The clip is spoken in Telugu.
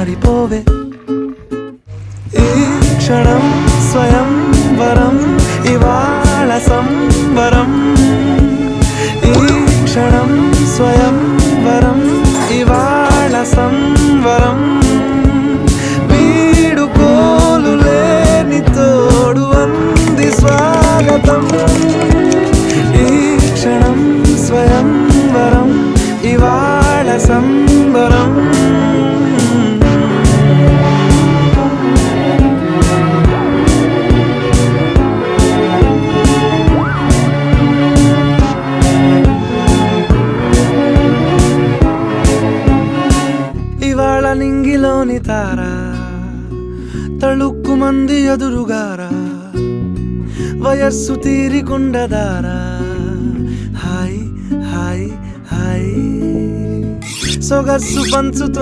మారిపోవే ఈ క్షణం స్వయం వరం ఇవాళ సంబరం ఈ క్షణం స్వయం వరం ఇవాళ సంవరం వీడుకోలు లేని తోడు అంది స్వాగతం ఈ క్షణం స్వయం వరం ఇవాళ సంబరం ఇవాళ నింగిలోని తార తళుక్కు మంది ఎదురుగారా వయస్సు తీరికుండదారా హాయ్ హాయ్ హాయ్ సొగస్సు పంచుతూ